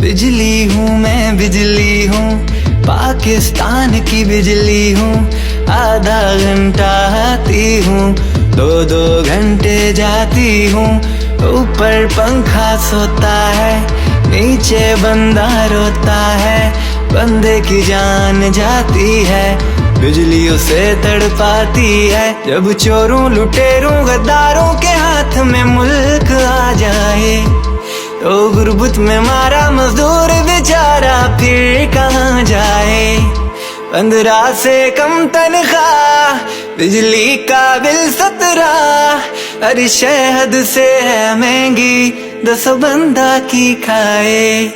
बिजली हूँ मैं बिजली हूँ, पाकिस्तान की बिजली हूँ। आधा घंटा आती हूँ, दो दो घंटे जाती हूँ। ऊपर पंखा सोता है, नीचे बंदा रोता है। बंदे की जान जाती है, बिजली उसे तड़पाती है। जब चोरों लुटेरों गद्दारों के हाथ में मुल्क आ जाए, तो गुर्बत में मारा मजदूर बेचारा फिर कहाँ जाए। 15 से कम तनख्वाह, बिजली का बिल 17। अरे शहद से है महंगी, 10 बंदा की खाए।